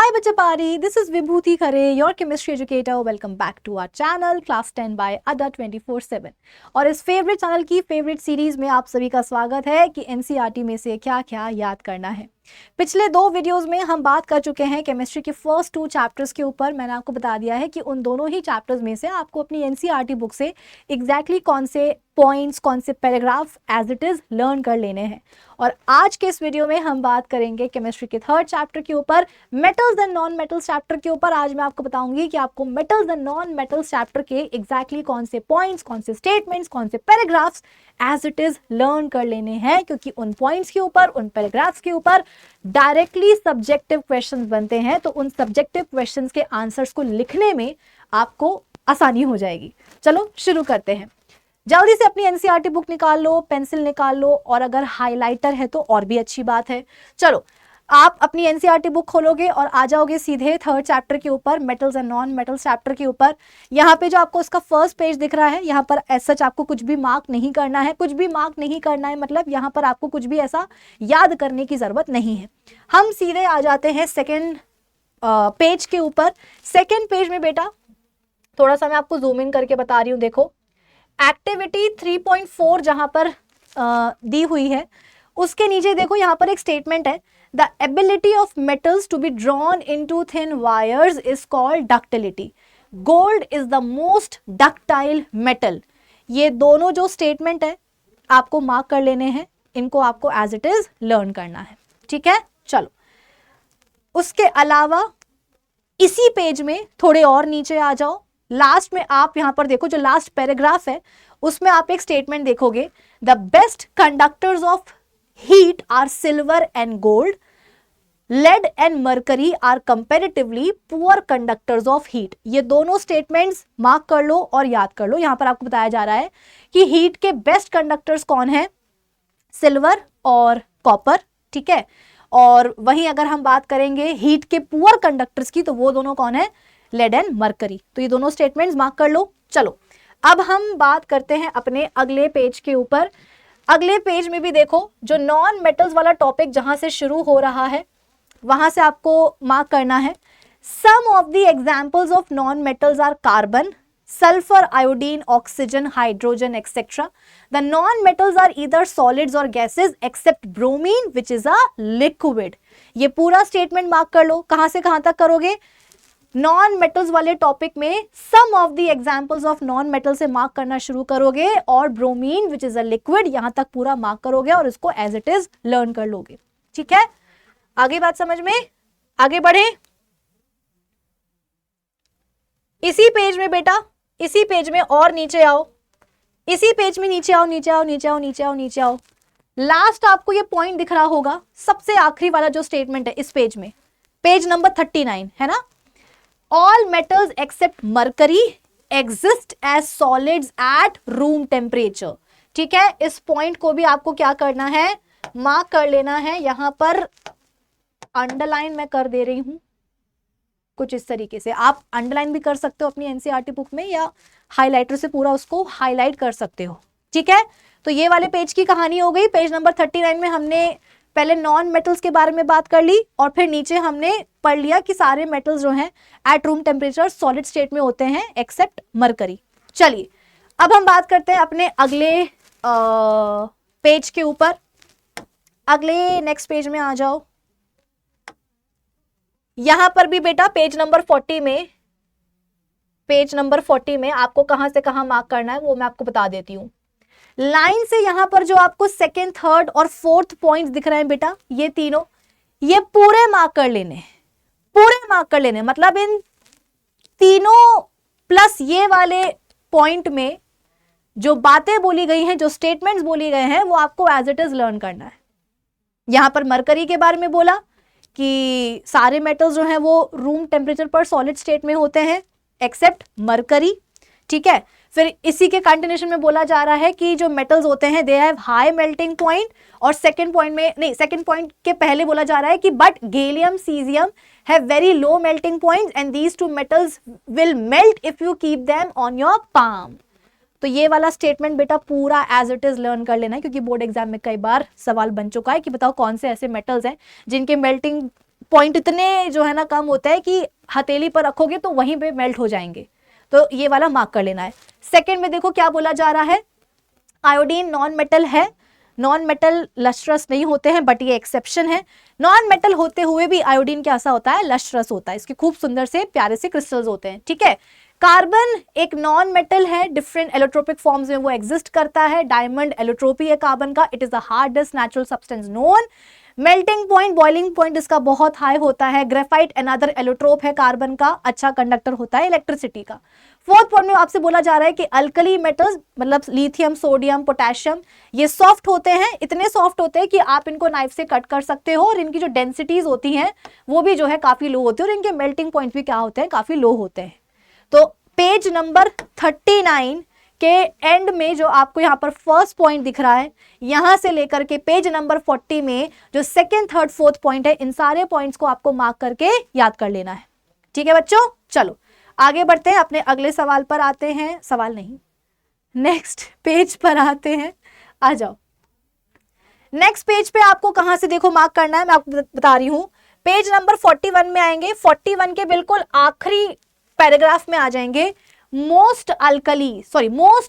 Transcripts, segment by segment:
Hi Bachapari, this is Vibhuti Khare, your chemistry educator. Welcome back to our channel Class 10 by Ada 24/7. और इस favourite channel की favourite series में आप सभी का स्वागत है कि एनसीईआरटी में से क्या क्या याद करना है। पिछले दो वीडियोस में हम बात कर चुके हैं केमिस्ट्री के फर्स्ट 2 चैप्टर्स के ऊपर। मैंने आपको बता दिया है कि उन दोनों ही चैप्टर्स में से आपको अपनी एनसीईआरटी बुक से एग्जैक्टली कौन से पॉइंट्स, कौन से paragraph as it is learn कर लेने हैं। और आज के इस वीडियो में हम बात करेंगे केमिस्ट्री के थर्ड चैप्टर के ऊपर, metals and non metals chapter के ऊपर। आज मैं आपको बताऊंगी कि आपको metals and non metals chapter के एग्जैक्टली कौन से पॉइंट्स, कौन से स्टेटमेंट्स, कौन से paragraphs as it is learn कर लेने हैं, क्योंकि उन पॉइंट्स के ऊपर, उन पैराग्राफ्स के ऊपर डायरेक्टली सब्जेक्टिव क्वेश्चंस बनते हैं। तो उन सब्जेक्टिव क्वेश्चंस के आंसर्स को लिखने में आपको आसानी हो जाएगी। चलो शुरू करते हैं। जल्दी से अपनी एनसीईआरटी बुक निकाल लो, पेंसिल निकाल लो, और अगर हाइलाइटर है तो और भी अच्छी बात है। चलो आप अपनी एनसीईआरटी बुक खोलोगे और आ जाओगे सीधे थर्ड चैप्टर के ऊपर, metals and non metals chapter के ऊपर। यहाँ पे जो आपको उसका फर्स्ट पेज दिख रहा है, यहाँ पर एज सच आपको कुछ भी मार्क नहीं करना है। कुछ भी मार्क नहीं करना है मतलब यहाँ पर आपको कुछ भी ऐसा याद करने की जरूरत नहीं है। हम सीधे आ जाते हैं सेकेंड पेज के ऊपर। सेकेंड पेज में बेटा थोड़ा सा मैं आपको जूम इन करके बता रही हूँ। देखो एक्टिविटी 3.4 जहां पर दी हुई है, उसके नीचे देखो यहाँ पर एक स्टेटमेंट है, the ability of metals to be drawn into thin wires is called ductility. Gold is the most ductile metal. ये दोनों जो स्टेटमेंट है आपको मार्क कर लेने हैं, इनको आपको एज इट इज लर्न करना है। ठीक है, चलो उसके अलावा इसी पेज में थोड़े और नीचे आ जाओ। लास्ट में आप यहां पर देखो, जो लास्ट पैराग्राफ है उसमें आप एक स्टेटमेंट देखोगे, the best conductors of heat are silver and gold, lead and mercury are comparatively poor conductors of heat. ये दोनों स्टेटमेंट्स मार्क कर लो और याद कर लो। यहां पर आपको बताया जा रहा है कि हीट के बेस्ट कंडक्टर्स कौन है, सिल्वर और कॉपर। ठीक है, और वहीं अगर हम बात करेंगे हीट के पुअर कंडक्टर्स की, तो वो दोनों कौन है, लेड एंड मरकरी। तो ये दोनों स्टेटमेंट्स मार्क कर लो। चलो अब हम बात करते हैं अपने अगले पेज के ऊपर। अगले पेज में भी देखो, जो नॉन मेटल्स वाला टॉपिक जहां से शुरू हो रहा है वहां से आपको मार्क करना है, some of the examples of non metals are carbon, sulphur, iodine, oxygen, hydrogen etcetera. The non metals are either solids और gases except bromine which is a liquid. ये पूरा स्टेटमेंट मार्क कर लो। कहां से कहां तक करोगे, नॉन मेटल्स वाले टॉपिक में some of the examples of non metal से मार्क करना शुरू करोगे, और bromine which is a liquid यहां तक पूरा मार्क करोगे और इसको एज इट इज लर्न कर लोगे। ठीक है, आगे बात समझ में, आगे बढ़े। इसी पेज में बेटा, इसी पेज में और नीचे आओ, इसी पेज में नीचे आओ, नीचे आओ, नीचे आओ, नीचे आओ, नीचे आओ। लास्ट आपको ये पॉइंट दिख रहा होगा, सबसे आखिरी वाला जो स्टेटमेंट है इस पेज में, पेज नंबर 39 है ना। All metals except mercury exist as solids at room temperature। ठीक है, इस पॉइंट को भी आपको क्या करना है, मार्क कर लेना है। यहां पर अंडरलाइन मैं कर दे रही हूं कुछ इस तरीके से। आप अंडरलाइन भी कर सकते हो अपनी एनसीईआरटी बुक में, या हाइलाइटर से पूरा उसको हाईलाइट कर सकते हो। ठीक है, तो ये वाले पेज की कहानी हो गई। पेज नंबर 39 में हमने पहले नॉन मेटल्स के बारे में बात कर ली, और फिर नीचे हमने पढ़ लिया कि सारे मेटल्स जो हैं at room temperature solid state में होते हैं एक्सेप्ट मरकरी। चलिए अब हम बात करते हैं अपने अगले पेज के ऊपर। अगले नेक्स्ट पेज में आ जाओ। यहां पर भी बेटा पेज नंबर 40 में, पेज नंबर 40 में आपको कहां से कहां मार्क करना है वो मैं आपको बता देती हूं। लाइन से यहां पर जो आपको सेकेंड, थर्ड और फोर्थ पॉइंट्स दिख रहे हैं बेटा, ये तीनों, ये पूरे मार्क कर लेने, पूरे मार्क कर लेने। मतलब इन तीनों प्लस ये वाले पॉइंट में जो बातें बोली गई हैं, जो स्टेटमेंट्स बोली गए हैं, वो आपको एज इट इज लर्न करना है। यहां पर मरकरी के बारे में बोला कि सारे मेटल्स जो हैं वो रूम टेम्परेचर पर सॉलिड स्टेट में होते हैं एक्सेप्ट मरकरी। ठीक है, फिर इसी के कंटिन्यूएशन में बोला जा रहा है कि जो मेटल्स होते हैं they have high melting point, और सेकंड पॉइंट में नहीं, सेकंड पॉइंट के पहले बोला जा रहा है कि but gallium, caesium have very low melting points and these two metals will melt if you keep them on your palm. तो ये वाला स्टेटमेंट बेटा पूरा एज इट इज लर्न कर लेना है, क्योंकि बोर्ड एग्जाम में कई बार सवाल बन चुका है कि बताओ कौन से ऐसे मेटल्स हैं जिनके मेल्टिंग पॉइंट इतने जो है ना कम होते हैं कि हथेली पर रखोगे तो वहीं पे मेल्ट हो जाएंगे, तो ये वाला मार्क कर लेना है। सेकंड में देखो क्या बोला जा रहा है, आयोडीन नॉन मेटल है, नॉन मेटल लस्ट्रस नहीं होते हैं, बट ये एक्सेप्शन है। नॉन मेटल होते हुए भी आयोडीन कैसा होता है, लस्ट्रस होता है, इसके खूब सुंदर से प्यारे से क्रिस्टल्स होते हैं, ठीक है। कार्बन एक नॉन मेटल है, डिफरेंट एलोट्रोपिक फॉर्म्स में वो एग्जिस्ट करता है, डायमंड एलोट्रोपी है कार्बन का, it is the hardest natural substance known. Melting point, boiling point इसका बहुत हाई होता है। ग्रेफाइट अनदर एलोट्रोप है कार्बन का, अच्छा कंडक्टर होता है इलेक्ट्रिसिटी का। फोर्थ पॉइंट में आपसे बोला जा रहा है कि अल्कली मेटल्स मतलब लिथियम, सोडियम, पोटेशियम, ये सॉफ्ट होते हैं, इतने सॉफ्ट होते हैं कि आप इनको नाइफ से कट कर सकते हो, और इनकी जो डेंसिटीज होती हैं वो भी जो है काफी लो होती है, और इनके मेल्टिंग पॉइंट भी क्या होते हैं, काफी लो होते हैं। तो पेज नंबर 39 के एंड में जो आपको यहाँ पर फर्स्ट पॉइंट दिख रहा है, यहां से लेकर के पेज नंबर 40 में जो सेकंड, थर्ड, फोर्थ पॉइंट है, इन सारे पॉइंट्स को आपको मार्क करके याद कर लेना है, ठीक है बच्चों। चलो आगे बढ़ते हैं, अपने अगले सवाल पर आते हैं, सवाल नहीं नेक्स्ट पेज पर आते हैं, आ जाओ। नेक्स्ट पेज पे आपको कहां से देखो मार्क करना है, मैं आपको बता रही हूं, पेज नंबर 41 में आएंगे, 41 के बिल्कुल आखिरी पैराग्राफ में आ जाएंगे। Most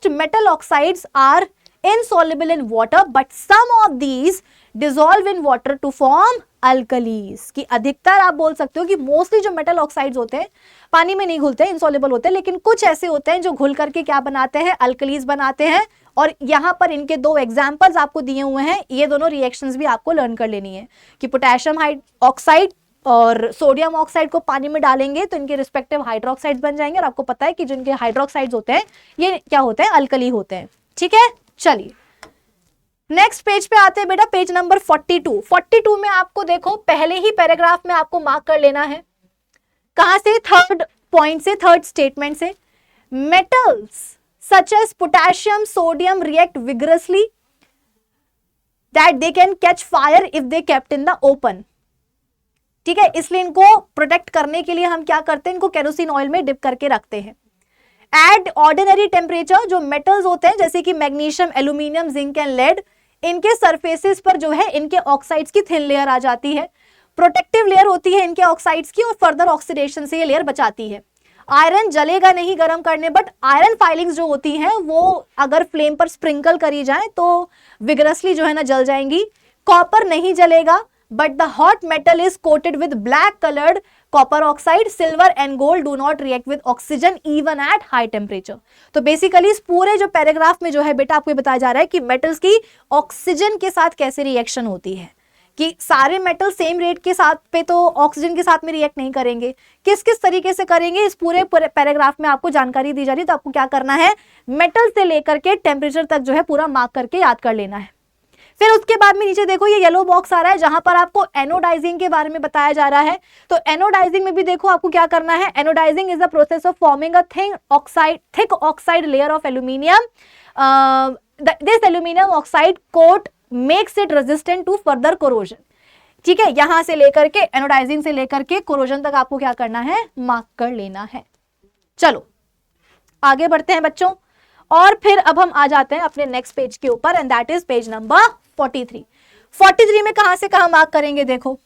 metal oxides are insoluble in water but some of these dissolve in water to form alkalis। कि अधिकतर आप बोल सकते हो कि मोस्टली जो मेटल ऑक्साइड्स होते हैं पानी में नहीं घुलते, इनसॉल्युबल होते हैं, लेकिन कुछ ऐसे होते हैं जो घुल करके क्या बनाते हैं, अल्कलीज बनाते हैं। और यहां पर इनके दो एग्जांपल्स आपको दिए हुए हैं, ये दोनों रिएक्शंस भी आपको लर्न कर लेनी है कि पोटेशियम ऑक्साइड और सोडियम ऑक्साइड को पानी में डालेंगे तो इनके रिस्पेक्टिव हाइड्रोक्साइड्स बन जाएंगे, और आपको पता है कि जिनके हाइड्रोक्साइड्स होते हैं ये क्या होते हैं, अल्कली होते हैं, ठीक है। चलिए नेक्स्ट पेज पे आते हैं बेटा, पेज नंबर 42 में आपको देखो पहले ही पैराग्राफ में आपको मार्क कर लेना है, कहां से, थर्ड पॉइंट से, थर्ड स्टेटमेंट से। Metals such as potassium, sodium react vigorously that they can catch fire if they kept in the open, ठीक है। इसलिए इनको प्रोटेक्ट करने के लिए हम क्या करते हैं, इनको केरोसिन ऑयल में डिप करके रखते हैं। एट ऑर्डिनरी टेम्परेचर जो मेटल्स होते हैं जैसे कि magnesium, aluminium, zinc and lead, इनके सरफेसेस पर जो है इनके ऑक्साइड्स की थिन लेयर आ जाती है, प्रोटेक्टिव लेयर होती है इनके ऑक्साइड्स की, और फर्दर ऑक्सीडेशन से ये लेयर बचाती है। आयरन जलेगा नहीं गर्म करने, बट आयरन फाइलिंग्स जो होती हैं वो अगर फ्लेम पर स्प्रिंकल करी जाए तो विगरसली जो है ना जल जाएंगी। कॉपर नहीं जलेगा, but the hot metal is coated with black colored copper oxide, silver and gold do not react with oxygen even at high temperature। तो बेसिकली इस पूरे जो पैराग्राफ में जो है बेटा आपको बताया जा रहा है कि मेटल्स की ऑक्सीजन के साथ कैसे रिएक्शन होती है, कि सारे मेटल सेम रेट के साथ पे तो ऑक्सीजन के साथ में रिएक्ट नहीं करेंगे, किस किस तरीके से करेंगे इस पूरे पैराग्राफ में आपको जानकारी दी जा रही है। तो आपको क्या करना है, मेटल से लेकर के टेम्परेचर तक जो है पूरा मार्क करके याद कर लेना है। फिर उसके बाद में नीचे देखो ये येलो बॉक्स आ रहा है जहां पर आपको एनोडाइजिंग के बारे में बताया जा रहा है। तो एनोडाइजिंग में भी देखो आपको क्या करना है, anodising is the process of forming a thick oxide layer of aluminium. This aluminium oxide coat makes it resistant to further corrosion, ठीक है। यहां से लेकर के एनोडाइजिंग से लेकर के कोरोजन तक आपको क्या करना है, मार्क कर लेना है। चलो आगे बढ़ते हैं बच्चों, और फिर अब हम आ जाते हैं अपने नेक्स्ट पेज के ऊपर, and that is page number 43 में कहां से कहां मार्क करेंगे, देखो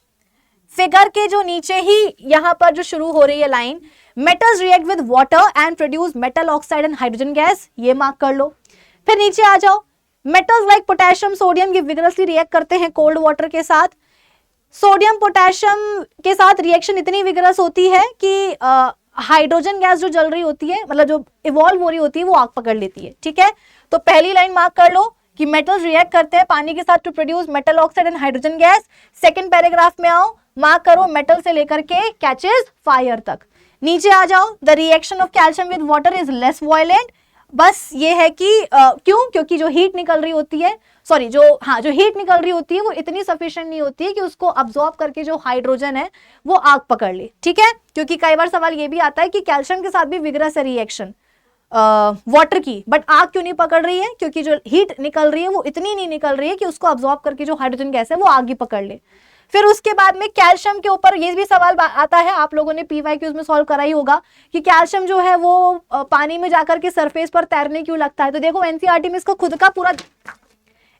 फिगर के जो नीचे ही यहां पर जो शुरू हो रही है line, metals react with water and produce metal oxide and hydrogen gas, ये मार्क कर लो। फिर नीचे आ जाओ, मेटल्स लाइक पोटेशियम, सोडियम ये विगरसली रिएक्ट करते हैं कोल्ड वाटर के साथ। सोडियम पोटेशियम के साथ रिएक्शन इतनी विगरस होती है कि हाइड्रोजन गैस जो जल रही होती है, मतलब जो इवॉल्व हो रही होती है, वो आग पकड़ लेती है, ठीक है। तो पहली लाइन मार्क कर लो कि मेटल्स रिएक्ट करते हैं पानी के साथ to produce metal oxide and hydrogen gas. Second paragraph में आओ, मार्क करो मेटल से लेकर के कैचेस फायर तक। नीचे आ जाओ, the reaction of calcium with water is less violent. बस ये है कि क्यों, क्योंकि जो हीट निकल रही होती है, जो हीट निकल रही होती है वो इतनी सफिशिएंट नहीं होती है कि उसको अब्सॉर्ब करके जो हाइड्रोजन है वो आग पकड़ ले, ठीक है। क्योंकि कई बार सवाल ये भी आता है कि कैल्शियम के साथ भी विगरस है रिएक्शन वाटर की, बट आग क्यों नहीं पकड़ रही है, क्योंकि जो हीट निकल रही है वो इतनी नहीं निकल रही है कि उसको अब्सॉर्ब करके जो हाइड्रोजन गैस है वो आग ही पकड़ ले। फिर उसके बाद में कैल्शियम के ऊपर ये भी सवाल आता है, आप लोगों ने PYQs में सॉल्व करा ही होगा कि कैल्शियम जो है वो पानी में जाकर के सरफेस पर तैरने क्यों लगता है। तो देखो NCERT में इसका खुद का पूरा,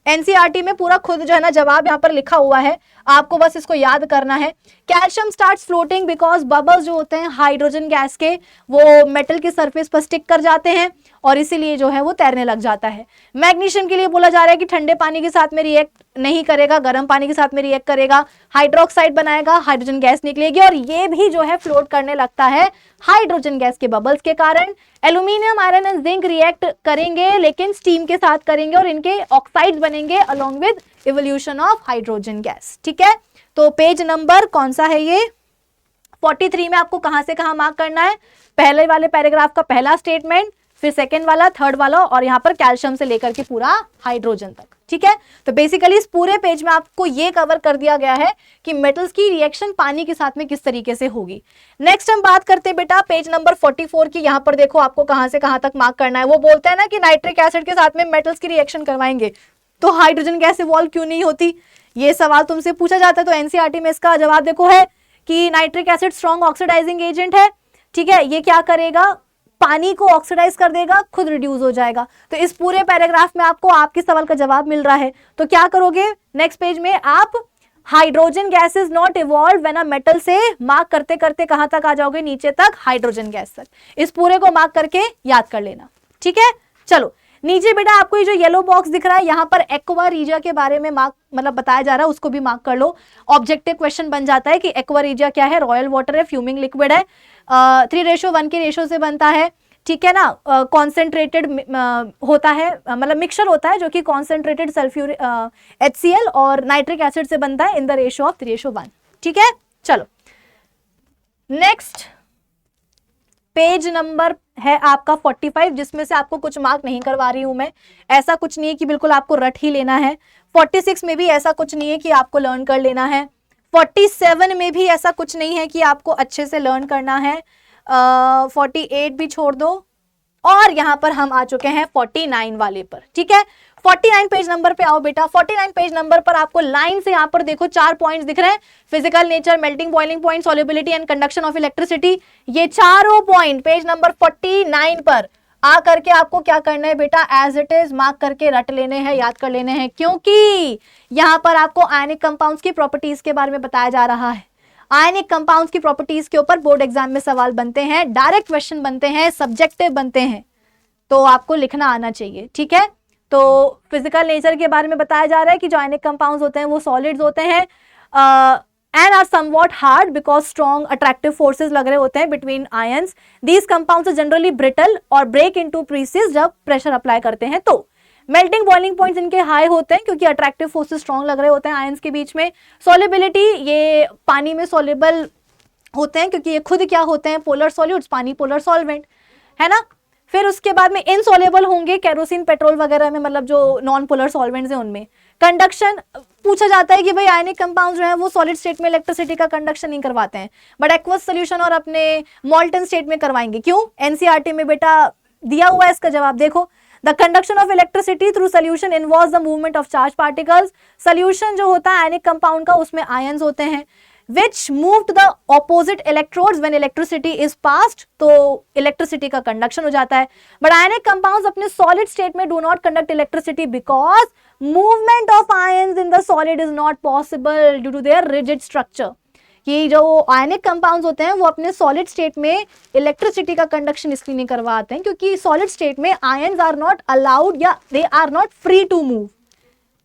NCERT में पूरा खुद जो है ना जवाब यहाँ पर लिखा हुआ है, आपको बस इसको याद करना है। Calcium starts floating because bubbles जो होते हैं हाइड्रोजन गैस के वो मेटल की सरफेस पर स्टिक कर जाते हैं और इसीलिए जो है वो तैरने लग जाता है। मैग्नीशियम के लिए बोला जा रहा है कि ठंडे पानी के साथ में रिएक्ट नहीं करेगा, गर्म पानी के साथ में रिएक्ट करेगा, हाइड्रोक्साइड बनाएगा, हाइड्रोजन गैस निकलेगी और ये भी जो है फ्लोट करने लगता है हाइड्रोजन गैस के बबल्स के कारण। Aluminium, iron and zinc react करेंगे लेकिन स्टीम के साथ करेंगे और इनके ऑक्साइड्स बनेंगे along with evolution of hydrogen gas. ठीक है, तो पेज नंबर कौन सा है ये 43 में आपको कहां से कहां मार्क करना है, पहले वाले पैराग्राफ का पहला स्टेटमेंट, फिर सेकंड वाला, थर्ड वाला और यहाँ पर कैल्शियम से लेकर के पूरा हाइड्रोजन तक। ठीक है, तो बेसिकली इस पूरे पेज में आपको ये कवर कर दिया गया है कि मेटल्स की रिएक्शन पानी के साथ में किस तरीके से होगी। नेक्स्ट हम बात करते हैं बेटा पेज नंबर 44 की। यहाँ पर देखो आपको कहां से कहां तक मार्क करना है। वो बोलते हैं ना कि नाइट्रिक एसिड के साथ में मेटल्स की रिएक्शन करवाएंगे तो हाइड्रोजन गैस इवॉल्व क्यों नहीं होती, ये सवाल तुमसे पूछा जाता है। तो एनसीईआरटी में इसका जवाब देखो है कि nitric acid strong oxidising agent है। ठीक है, ये क्या करेगा, पानी को ऑक्सीडाइज कर देगा, खुद रिड्यूस हो जाएगा। तो इस पूरे पैराग्राफ में आपको आपके सवाल का जवाब मिल रहा है। तो क्या करोगे नेक्स्ट पेज में आप hydrogen gas is not evolve when a metal से मार्क करते करते कहां तक आ जाओगे, नीचे तक, हाइड्रोजन गैस तक। इस पूरे को मार्क करके याद कर लेना। ठीक है, चलो नीचे बेटा आपको ये जो येलो बॉक्स दिख रहा है यहाँ पर एक्वा रीजिया के बारे में मार्क मतलब बताया जा रहा है, उसको भी मार्क कर लो। ऑब्जेक्टिव क्वेश्चन बन जाता है कि एक्वा रीजिया क्या है, रॉयल वाटर है, फ्यूमिंग लिक्विड है, 3:1 के रेशो से बनता है। ठीक है ना, कॉन्सेंट्रेटेड होता है, मतलब मिक्सचर होता है जो कि कॉन्सेंट्रेटेड सल्फ्यूरिक HCl और नाइट्रिक एसिड से बनता है इन द रेशो ऑफ 3:1। ठीक है, चलो नेक्स्ट पेज नंबर है आपका 45 जिसमें से आपको कुछ मार्क नहीं करवा रही हूं मैं। ऐसा कुछ नहीं है कि बिल्कुल आपको रट ही लेना है। 46 में भी ऐसा कुछ नहीं है कि आपको लर्न कर लेना है। 47 में भी ऐसा कुछ नहीं है कि आपको अच्छे से लर्न करना है। 48 भी छोड़ दो और यहां पर हम आ चुके हैं 49 वाले पर। ठीक है, 49 पेज नंबर पे आओ बेटा। 49 पेज नंबर पर आपको लाइन से यहां पर देखो 4 पॉइंट्स दिख रहे हैं, physical nature, melting boiling point, solubility and conduction of electricity. ये चारों पॉइंट पेज नंबर 49 पर आ करके आपको क्या करना है बेटा, एज इट इज मार्क करके रट लेने हैं, याद कर लेने हैं, क्योंकि यहां पर आपको आयनिक कंपाउंड्स की प्रॉपर्टीज के बारे में बताया जा रहा है। आयनिक कंपाउंड्स की प्रॉपर्टीज के ऊपर बोर्ड एग्जाम में सवाल बनते हैं, डायरेक्ट क्वेश्चन बनते हैं, सब्जेक्टिव बनते हैं, तो आपको लिखना आना चाहिए। ठीक है, तो फिजिकल नेचर के बारे में बताया जा रहा है कि जो आयनिक कंपाउंड्स होते हैं वो सॉलिड्स होते हैं and are somewhat hard because strong attractive forces लग रहे होते हैं between ions. These compounds are generally brittle और ब्रेक इनटू पीसेस जब प्रेशर अप्लाई करते हैं। तो मेल्टिंग बॉइलिंग पॉइंट्स इनके हाई होते हैं क्योंकि अट्रैक्टिव फोर्सेस स्ट्रॉन्ग लग रहे होते हैं आयंस के बीच में। सॉल्युबिलिटी, ये पानी में सॉल्युबल होते हैं क्योंकि ये खुद क्या होते हैं, पोलर सॉल्यूट्स, पानी पोलर सॉल्वेंट है ना। फिर उसके बाद में इनसॉल्युबल होंगे केरोसिन, पेट्रोल वगैरह में, मतलब जो नॉन पोलर सॉल्वेंट्स हैं उनमें। कंडक्शन पूछा जाता है कि भाई आयनिक कंपाउंड्स जो हैं वो सॉलिड स्टेट में इलेक्ट्रिसिटी का कंडक्शन नहीं करवाते हैं, बट एक्वस सॉल्यूशन और अपने मॉल्टन स्टेट में करवाएंगे। क्यों, एनसीईआरटी में बेटा दिया हुआ है इसका जवाब देखो। The conduction of electricity through solution involves the movement of charge particles. Solution जो होता है आयनिक कंपाउंड का उसमें आयंस होते हैं which move to the opposite electrodes when electricity is passed, तो इलेक्ट्रिसिटी का कंडक्शन हो जाता है। बट आयनिक कंपाउंड्स अपने सॉलिड स्टेट में do not conduct electricity because movement of ions in the solid is not possible due to their rigid structure. कि जो ionic compounds होते हैं वो अपने सॉलिड स्टेट में इलेक्ट्रिसिटी का कंडक्शन इसलिए नहीं करवाते हैं क्योंकि सॉलिड स्टेट में आयंस आर नॉट अलाउड या they are not free to move.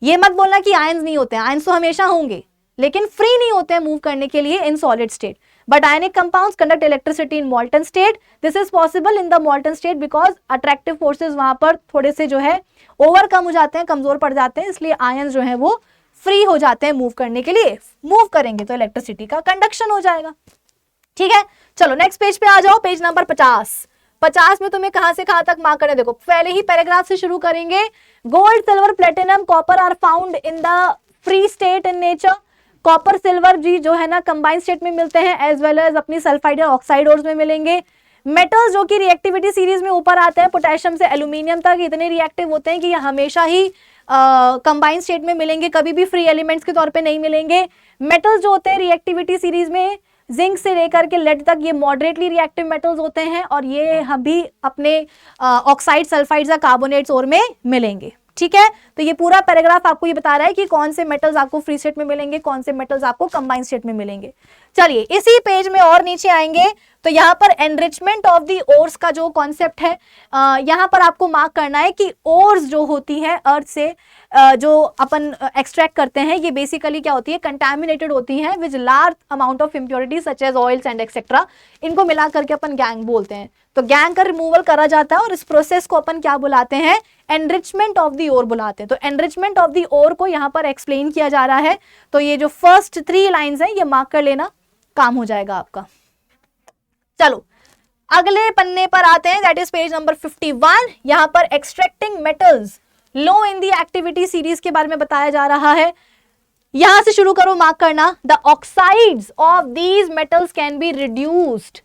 ये मत बोलना कि आयंस नहीं होते हैं, आयंस तो हमेशा होंगे लेकिन फ्री नहीं होते हैं मूव करने के लिए in solid state. But ionic compounds conduct electricity in मॉल्टन state. This is possible in the मॉल्टन state because attractive forces वहां पर थोड़े से जो है ओवरकम हो जाते हैं, कमजोर पड़ जाते हैं, इसलिए आयंस जो है वो फ्री हो जाते हैं मूव करने के लिए। मूव करेंगे तो इलेक्ट्रिसिटी का कंडक्शन हो जाएगा। ठीक है, चलो नेक्स्ट पेज पे आ जाओ, पेज नंबर 50 में तुम्हें कहां से कहां तक मार्क करना है। देखो पहले ही पैराग्राफ से शुरू करेंगे। Gold, silver, platinum, copper are found in the free state in nature. Copper, silver जी जो है ना कंबाइंड स्टेट में मिलते हैं एज वेल एज अपनी सल्फाइड और ऑक्साइड ओर्स में मिलेंगे। मेटल्स जो कि रिएक्टिविटी सीरीज में ऊपर आते हैं, पोटेशियम से एल्यूमिनियम तक, इतने रिएक्टिव होते हैं कि ये हमेशा ही कंबाइंड स्टेट में मिलेंगे, कभी भी फ्री एलिमेंट्स के तौर पे नहीं मिलेंगे। मेटल्स जो होते हैं रिएक्टिविटी सीरीज में जिंक से लेकर के लेड तक ये मॉडरेटली रिएक्टिव मेटल्स होते हैं और ये हम भी अपने ऑक्साइड, सल्फाइड्स या कार्बोनेट्स और में मिलेंगे। ठीक है, तो ये पूरा पैराग्राफ आपको ये बता रहा है कि कौन से मेटल्स आपको फ्री स्टेट में मिलेंगे, कौन से मेटल्स आपको कंबाइंड स्टेट में मिलेंगे। चलिए इसी पेज में और नीचे आएंगे तो यहाँ पर एनरिचमेंट ऑफ दी ओर्स का जो कॉन्सेप्ट है, यहाँ पर आपको मार्क करना है कि ओर्स जो होती है अर्थ से जो अपन एक्सट्रैक्ट करते हैं, ये बेसिकली क्या होती है, कंटामिनेटेड होती हैं with large amount of impurities such as oils and etcetera. इनको मिला करके अपन गैंग बोलते हैं। तो गैंग का रिमूवल करा जाता है और इस प्रोसेस को अपन क्या बुलाते हैं, एनरिचमेंट ऑफ दी ओर बुलाते हैं। तो एनरिचमेंट ऑफ दी ओर को यहाँ पर एक्सप्लेन किया जा रहा है। तो ये जो फर्स्ट 3 लाइंस है ये मार्क कर लेना, काम हो जाएगा आपका। चलो अगले पन्ने पर आते हैं, दैट इज पेज नंबर 51। यहाँ पर extracting metals low in the activity series के बारे में बताया जा रहा है। यहां से शुरू करो मार्क करना, the oxides of these metals can be reduced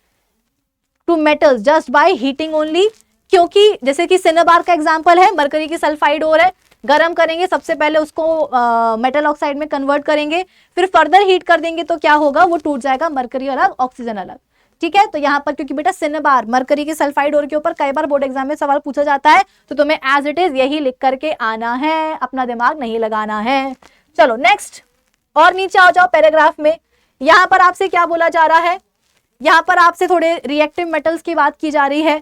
to metals just by heating only. क्योंकि जैसे कि सिनेबार का एग्जांपल है, मरकरी की सल्फाइड ओर है, गर्म करेंगे, सबसे पहले उसको मेटल ऑक्साइड में कन्वर्ट करेंगे, फिर फर्दर हीट कर देंगे तो क्या होगा, वो टूट जाएगा, मरकरी अलग ऑक्सीजन अलग। ठीक है, तो यहाँ पर क्योंकि बेटा सिनेबार मरकरी की सल्फाइड ओर के ऊपर कई बार बोर्ड एग्जाम में सवाल पूछा जाता है, तो तुम्हें एज इट इज यही लिख करके आना है, अपना दिमाग नहीं लगाना है। चलो नेक्स्ट और नीचे आ जाओ पैराग्राफ में। यहाँ पर आपसे क्या बोला जा रहा है, यहाँ पर आपसे थोड़े रिएक्टिव मेटल्स की बात की जा रही है।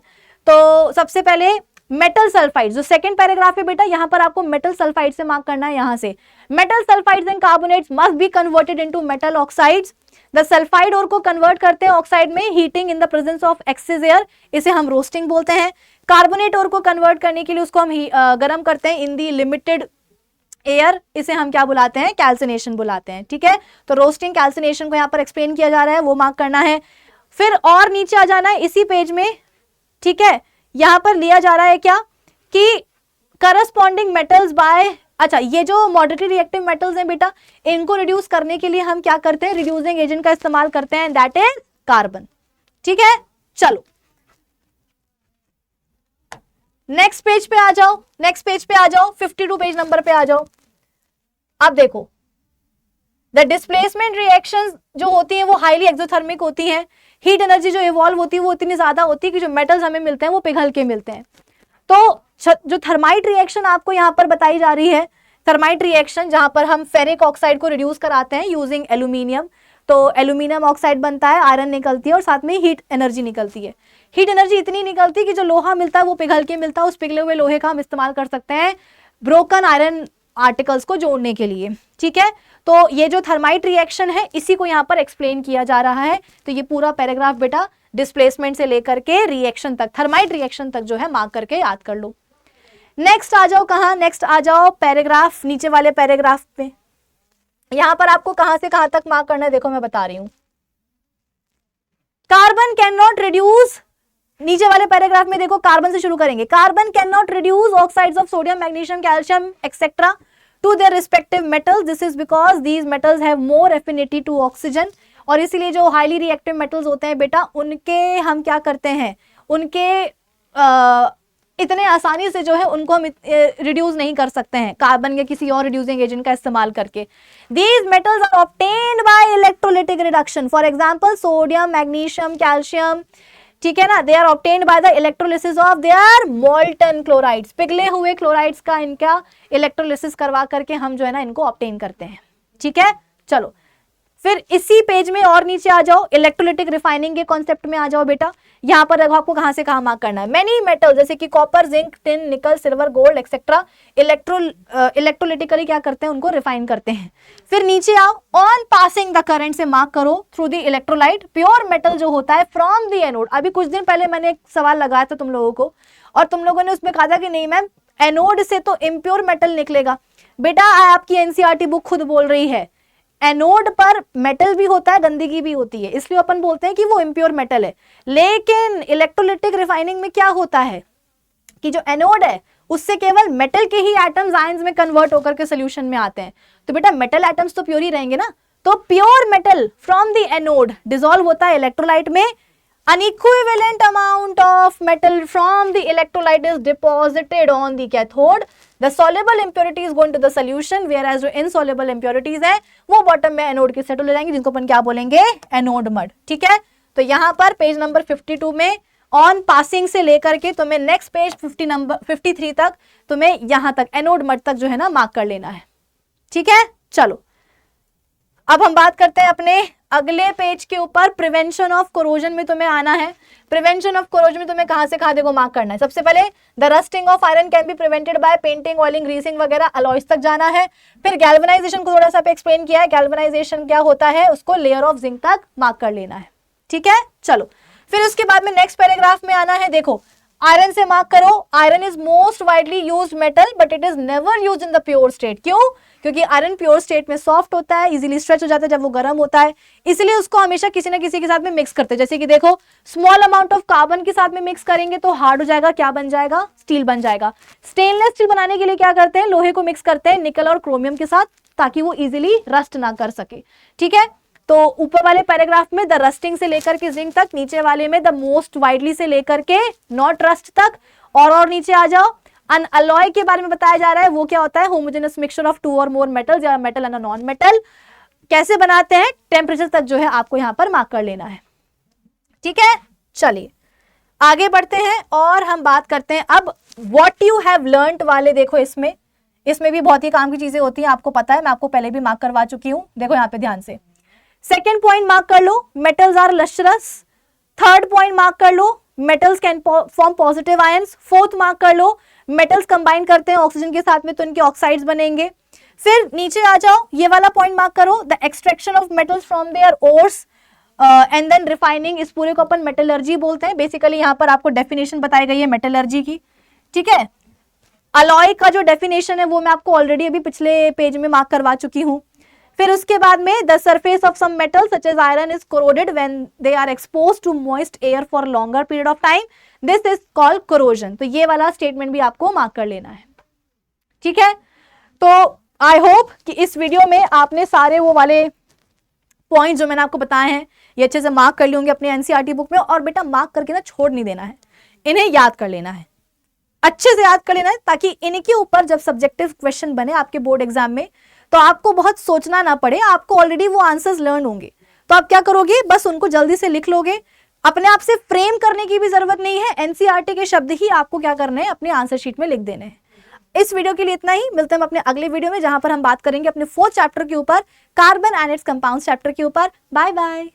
तो सबसे पहले मेटल सल्फाइड, जो सेकंड पैराग्राफ है बेटा, यहाँ पर आपको मेटल सल्फाइड से मार्क करना है। यहाँ से metal sulphides and carbonates must be converted into metal oxides. The sulphide ore को कन्वर्ट करते हैं ऑक्साइड में heating in the presence of excess air, इसे हम रोस्टिंग बोलते हैं। कार्बोनेट ओर को कन्वर्ट करने के लिए उसको हम गर्म करते हैं इन दी लिमिटेड एयर, इसे हम क्या बुलाते हैं, कैल्सिनेशन बुलाते हैं। ठीक है, तो रोस्टिंग कैल्सिनेशन को यहाँ पर एक्सप्लेन किया जा रहा है, वो मार्क करना है। फिर और नीचे आ जाना है इसी पेज में। ठीक है, यहां पर लिया जा रहा है क्या कि करस्पॉन्डिंग मेटल्स बाय, अच्छा ये जो मॉडरेटली रिएक्टिव मेटल्स हैं बेटा, इनको रिड्यूस करने के लिए हम क्या करते हैं, रिड्यूसिंग एजेंट का इस्तेमाल करते हैं, दैट इज कार्बन। ठीक है, चलो नेक्स्ट पेज पे आ जाओ, नेक्स्ट पेज पे आ जाओ, 52 पेज नंबर पे आ जाओ। अब देखो द डिस्प्लेसमेंट रिएक्शंस जो होती हैं वो हाईली एक्सोथर्मिक होती हैं। हीट एनर्जी जो इवॉल्व होती है वो इतनी ज्यादा होती है कि जो मेटल्स हमें मिलते हैं वो पिघल के मिलते हैं। तो जो थर्माइट रिएक्शन आपको यहाँ पर बताई जा रही है, थर्माइट रिएक्शन जहां पर हम फेरिक ऑक्साइड को रिड्यूस कराते हैं यूजिंग एल्यूमिनियम, तो एल्यूमिनियम ऑक्साइड बनता है, आयरन निकलती है और साथ में हीट एनर्जी निकलती है। हीट एनर्जी इतनी निकलती है कि जो लोहा मिलता है वो पिघल के मिलता है, उस पिघले हुए लोहे का हम इस्तेमाल कर सकते हैं ब्रोकन आयरन आर्टिकल्स को जोड़ने के लिए। ठीक है, तो ये जो थर्माइट रिएक्शन है इसी को यहाँ पर एक्सप्लेन किया जा रहा है। तो ये पूरा पैराग्राफ बेटा डिस्प्लेसमेंट से लेकर के रिएक्शन तक, थर्माइट रिएक्शन तक जो है मार्क करके याद कर लो। नेक्स्ट आ जाओ, कहाँ नेक्स्ट आ जाओ, पैराग्राफ नीचे वाले पैराग्राफ पे। यहां पर आपको कहां से कहां तक मार्क करना है, देखो मैं बता रही हूं। कार्बन कैन नॉट रिड्यूस, नीचे वाले पैराग्राफ में देखो कार्बन से शुरू करेंगे। Carbon can not reduce oxides of sodium, magnesium, calcium etcetera to their respective metals, this is because these metals have more affinity to oxygen. और इसीलिए जो हाईली रिएक्टिव मेटल्स होते हैं बेटा, उनके हम क्या करते हैं, उनके इतने आसानी से जो है उनको हम रिड्यूस नहीं कर सकते हैं कार्बन या किसी और रिड्यूसिंग एजेंट का इस्तेमाल करके। These metals are obtained by electrolytic reduction, for example sodium, magnesium, calcium, ठीक है ना, they are obtained by the electrolysis of their molten chlorides, पिघले हुए क्लोराइड्स का इनका इलेक्ट्रोलिसिस करवा करके हम जो है ना इनको ऑब्टेन करते हैं। ठीक है, चलो फिर इसी पेज में और नीचे आ जाओ, इलेक्ट्रोलिटिक रिफाइनिंग के कॉन्सेप्ट में आ जाओ बेटा। यहाँ पर देखो आपको कहां से कहां मार्क करना है। मेनी मेटल जैसे कि कॉपर, जिंक, टिन, निकल, सिल्वर, गोल्ड एक्सेट्रा इलेक्ट्रोलिटिकली क्या करते हैं, उनको रिफाइन करते हैं। फिर नीचे आओ, ऑन पासिंग द करंट से मार्क करो through the electrolyte, pure metal जो होता है फ्रॉम द एनोड। अभी कुछ दिन पहले मैंने एक सवाल लगाया था तुम लोगों को और तुम लोगों ने उसमें कहा था कि नहीं मैम एनोड से तो इम्प्योर मेटल निकलेगा। बेटा आपकी एनसीईआरटी बुक खुद बोल रही है एनोड पर मेटल भी होता है, गंदगी भी होती है, इसलिए अपन बोलते हैं कि वो इम्प्योर मेटल है। लेकिन इलेक्ट्रोलिटिक रिफाइनिंग में क्या होता है कि जो एनोड है उससे केवल मेटल के ही एटम्स आयंस में कन्वर्ट होकर के सोल्यूशन में आते हैं। तो बेटा मेटल एटम्स तो प्योर ही रहेंगे ना, तो pure metal from the anode dissolve होता है इलेक्ट्रोलाइट में। An equivalent amount of metal from the electrolyte is deposited on the cathode. The soluble impurity is going to the solution, whereas जो insoluble impurities है वो bottom में anode की settle हो जाएंगी, जिनको अपन क्या बोलेंगे, एनोड मड। ठीक है, तो यहाँ पर पेज नंबर 52 में ऑन पासिंग से लेकर के तुम्हें नेक्स्ट पेज 53 तक तुम्हें यहां तक एनोड मड तक जो है ना मार्क कर लेना है। ठीक है, चलो अब हम बात करते हैं अपने अगले पेज के ऊपर। प्रिवेंशन ऑफ कोरोजन में तुम्हें आना है। प्रिवेंशन ऑफ कोरोजन में तुम्हें कहां से कहां देखो मार्क करना है। सबसे पहले the rusting of iron can be prevented by painting, oiling, greasing वगैरह, अलॉयज तक जाना है। फिर गैल्वेनाइजेशन को थोड़ा सा एक्सप्लेन किया है, गैल्वेनाइजेशन क्या होता है उसको लेयर ऑफ जिंक तक मार्क कर लेना है। ठीक है, चलो फिर उसके बाद में नेक्स्ट पैराग्राफ में आना है। देखो आयरन से मार्क करो, iron is most widely used metal but it is never used in the pure state. क्यों? क्योंकि आयरन प्योर स्टेट में सॉफ्ट होता है, इजीली स्ट्रेच हो जाता है जब वो गर्म होता है, इसलिए उसको हमेशा किसी ना किसी के साथ में मिक्स करते हैं। जैसे कि देखो स्मॉल अमाउंट ऑफ कार्बन के साथ में मिक्स करेंगे तो हार्ड हो जाएगा, क्या बन जाएगा? स्टील बन जाएगा। स्टेनलेस स्टील बनाने के लिए क्या करते हैं? लोहे को मिक्स करते हैं निकल और क्रोमियम के साथ, ताकि वो इजीली रस्ट ना कर सके। ठीक है, तो ऊपर वाले पैराग्राफ में द रस्टिंग से लेकर के जिंक तक, नीचे वाले में द मोस्ट वाइडली से लेकर के नॉट रस्ट तक, और नीचे आ जाओ अनअलॉय के बारे में बताया जा रहा है। वो क्या होता है? होमोजेनस मिक्सचर ऑफ 2 और मोर मेटल्स या मेटल एंड नॉन मेटल। कैसे बनाते हैं? टेम्परेचर तक जो है आपको यहां पर मार्क कर लेना है। ठीक है, चलिए आगे बढ़ते हैं और हम बात करते हैं अब व्हाट यू हैव लर्नड वाले। देखो इसमें भी बहुत ही काम की चीजें होती हैं, आपको पता है, मैं आपको पहले भी मार्क करवा चुकी हूं। देखो यहाँ पे ध्यान से सेकेंड पॉइंट मार्क कर लो, metals are lustrous. Third point mark कर लो, metals can form positive ions. Fourth mark कर लो, मेटल्स कंबाइन करते हैं ऑक्सीजन के साथ में तो इनके ऑक्साइड्स बनेंगे। फिर नीचे आ जाओ, ये वाला पॉइंट मार्क करो, the extraction of metals from their ores and then refining. इस पूरे को अपन मेटलर्जी बोलते हैं। बेसिकली यहाँ पर आपको डेफिनेशन बताई गई है मेटलर्जी की। ठीक है, अलॉय का जो डेफिनेशन है वो मैं आपको ऑलरेडी अभी पिछले पेज में मार्क करवा चुकी हूँ। फिर उसके बाद में the surface of some metal such as iron is corroded when they are exposed to moist air for longer period of time, this is called corrosion. तो ये वाला स्टेटमेंट भी आपको मार्क कर लेना है। ठीक है, तो आई होप कि इस वीडियो में आपने सारे वो वाले पॉइंट जो मैंने आपको बताए हैं ये अच्छे से मार्क कर लिए होंगे अपने एनसीईआरटी बुक में। और बेटा मार्क करके ना छोड़ नहीं देना है, इन्हें याद कर लेना है, अच्छे से याद कर लेना है, ताकि इनके ऊपर जब सब्जेक्टिव क्वेश्चन बने आपके बोर्ड एग्जाम में तो आपको बहुत सोचना ना पड़े, आपको ऑलरेडी वो आंसर्स लर्न होंगे। तो आप क्या करोगे? बस उनको जल्दी से लिख लोगे, अपने आप से फ्रेम करने की भी जरूरत नहीं है। एनसीईआरटी के शब्द ही आपको क्या करने हैं? अपने आंसर शीट में लिख देने हैं। इस वीडियो के लिए इतना ही, मिलते हैं अपने अगले वीडियो में जहां पर हम बात करेंगे अपने 4th चैप्टर के ऊपर, carbon and its compounds chapter के ऊपर। Bye bye.